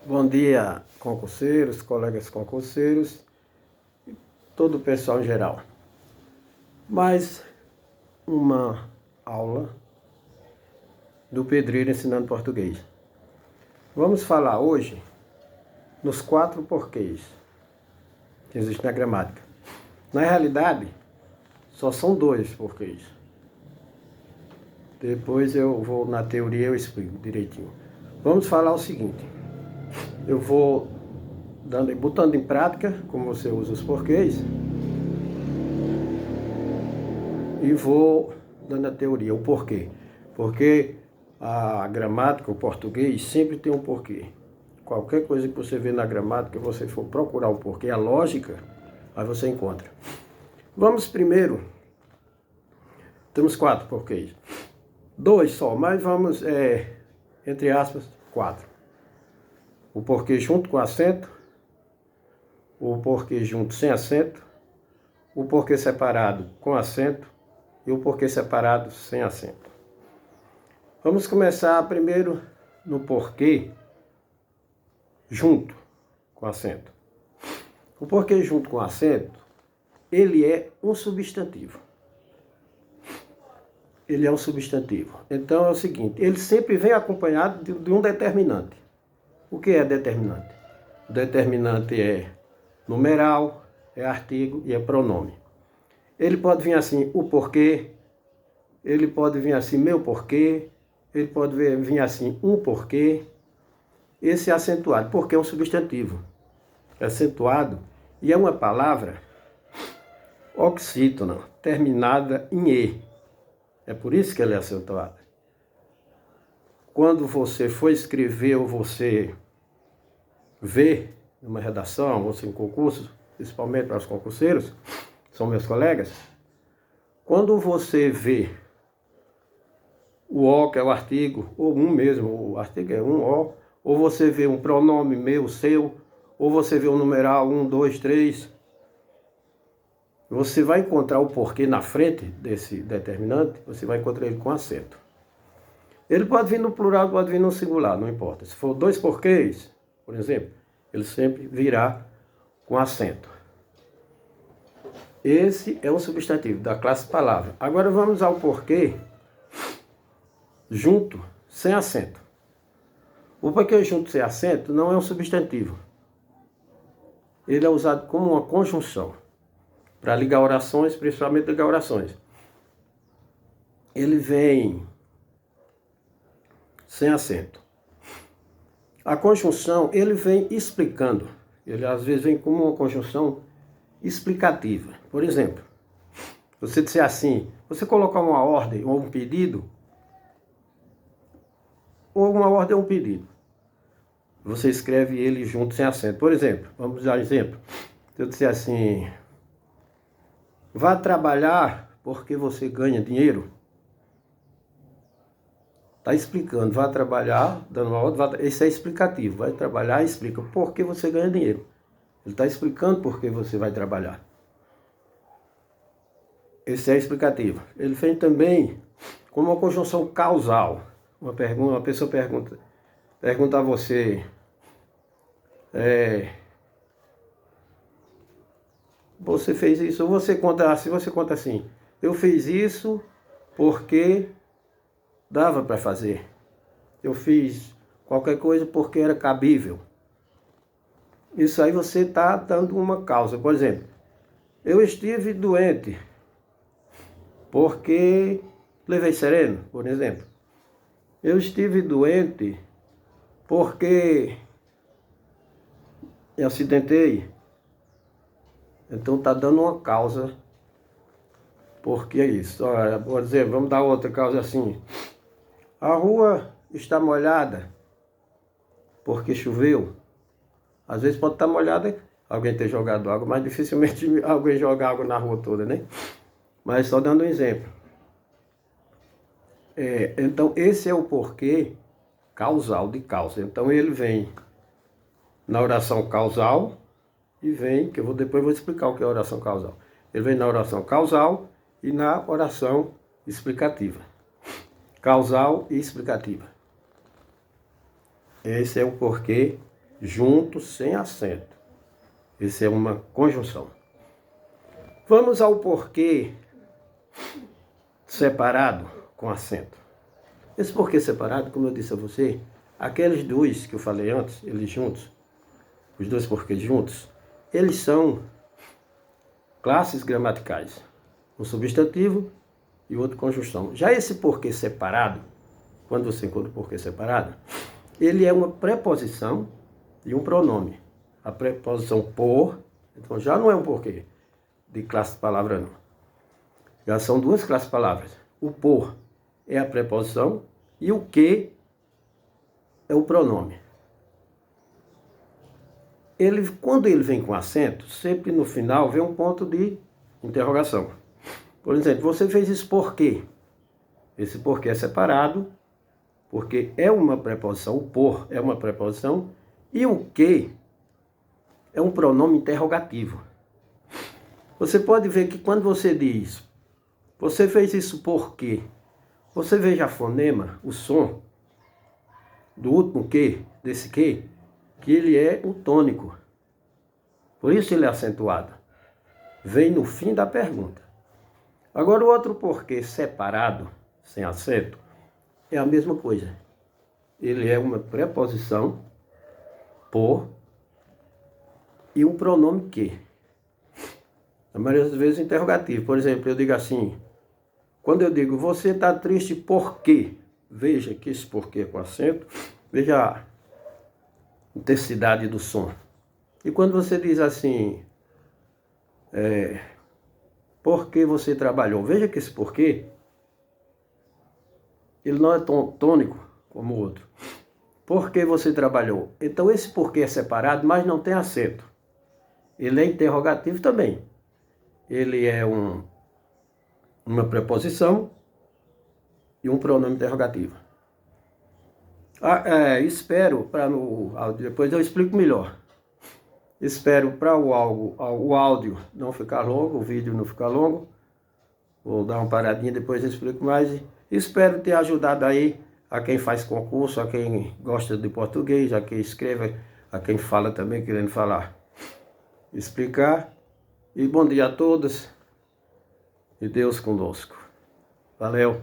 Bom dia, concurseiros, colegas concurseiros e todo o pessoal em geral. Mais uma aula do Pedreiro ensinando português. Vamos falar hoje nos 4 porquês que existem na gramática. Na realidade, só são 2 porquês. Depois eu vou na teoria e eu explico direitinho. Vamos falar o seguinte. Eu vou botando em prática como você usa os porquês e vou dando a teoria, o porquê. Porque a gramática, o português, sempre tem um porquê. Qualquer coisa que você vê na gramática, você for procurar o porquê, a lógica, aí você encontra. Vamos primeiro, temos 4 porquês. 2 só, mas vamos, entre aspas, 4. O porquê junto com acento, o porquê junto sem acento, o porquê separado com acento e o porquê separado sem acento. Vamos começar primeiro no porquê junto com acento. O porquê junto com acento, ele é um substantivo. Ele é um substantivo. Então é o seguinte, ele sempre vem acompanhado de um determinante. O que é determinante? O determinante é numeral, é artigo e é pronome. Ele pode vir assim, o porquê, ele pode vir assim, meu porquê, ele pode vir assim, um porquê. Esse é acentuado, porque é um substantivo. É acentuado e é uma palavra oxítona, terminada em E. É por isso que ela é acentuada. Quando você for escrever ou você vê numa redação, ou em concurso, principalmente para os concurseiros, são meus colegas, quando você vê o O, que é o artigo, ou um mesmo, o artigo é um O, ou você vê um pronome meu, seu, ou você vê um numeral 1, 2, 3, você vai encontrar o porquê na frente desse determinante, você vai encontrar ele com acento. Ele pode vir no plural, pode vir no singular, não importa. Se for 2 porquês, por exemplo, ele sempre virá com acento. Esse é um substantivo da classe palavra. Agora vamos ao porquê junto sem acento. O porquê junto sem acento não é um substantivo. Ele é usado como uma conjunção para ligar orações, principalmente ligar orações. Ele vem sem acento. A conjunção, ele vem explicando. Ele às vezes vem como uma conjunção explicativa. Por exemplo, você disser assim, você colocar uma ordem ou um pedido, ou uma ordem ou um pedido, você escreve ele junto sem acento. Por exemplo, vamos dar um exemplo. Se eu disser assim, vá trabalhar porque você ganha dinheiro. Está explicando, vá trabalhar, dando uma ordem, esse é explicativo, vai trabalhar e explica por que você ganha dinheiro. Ele está explicando por que você vai trabalhar. Esse é explicativo. Ele vem também como uma conjunção causal. Uma pessoa pergunta a você, você fez isso, ou você conta assim, eu fiz isso porque dava para fazer. Eu fiz qualquer coisa porque era cabível. Isso aí você está dando uma causa. Por exemplo, eu estive doente porque levei sereno, por exemplo. Eu estive doente porque me acidentei. Então está dando uma causa. Porque é isso. Olha, por exemplo, vamos dar outra causa assim. A rua está molhada porque choveu. Às vezes pode estar molhada, alguém ter jogado água, mas dificilmente alguém joga água na rua toda, né? Mas só dando um exemplo. Então esse é o porquê causal de causa. Então ele vem na oração causal e vem, que depois vou explicar o que é a oração causal. Ele vem na oração causal e na oração explicativa. Causal e explicativa. Esse é o porquê junto, sem acento. Isso é uma conjunção. Vamos ao porquê separado com acento. Esse porquê separado, como eu disse a você, aqueles dois que eu falei antes, eles juntos, os dois porquês juntos, eles são classes gramaticais. Um substantivo e outro conjunção. Já esse porquê separado, quando você encontra o porquê separado, ele é uma preposição e um pronome. A preposição por, então já não é um porquê de classe de palavra não. Já são duas classes de palavras. O por é a preposição e o que é o pronome. Quando ele vem com acento, sempre no final vem um ponto de interrogação. Por exemplo, você fez isso por quê? Esse porquê é separado, porque é uma preposição, o por é uma preposição, e o que é um pronome interrogativo. Você pode ver que quando você diz, você fez isso por quê? Você veja a fonema, o som do último que, desse que ele é o tônico. Por isso ele é acentuado. Vem no fim da pergunta. Agora o outro porquê separado, sem acento, é a mesma coisa. Ele é uma preposição, por, e um pronome que. A maioria das vezes interrogativo. Por exemplo, eu digo assim, quando eu digo, você está triste por quê? Veja que esse porquê é com acento, veja a intensidade do som. E quando você diz assim, por que você trabalhou? Veja que esse porquê, ele não é tônico como o outro. Por que você trabalhou? Então esse porquê é separado, mas não tem acento. Ele é interrogativo também. Ele é uma preposição e um pronome interrogativo. Espero, depois eu explico melhor. Espero para o áudio não ficar longo, o vídeo não ficar longo. Vou dar uma paradinha, depois eu explico mais. Espero ter ajudado aí a quem faz concurso, a quem gosta de português, a quem escreve, a quem fala também, querendo falar. Explicar. E bom dia a todos. E Deus conosco. Valeu.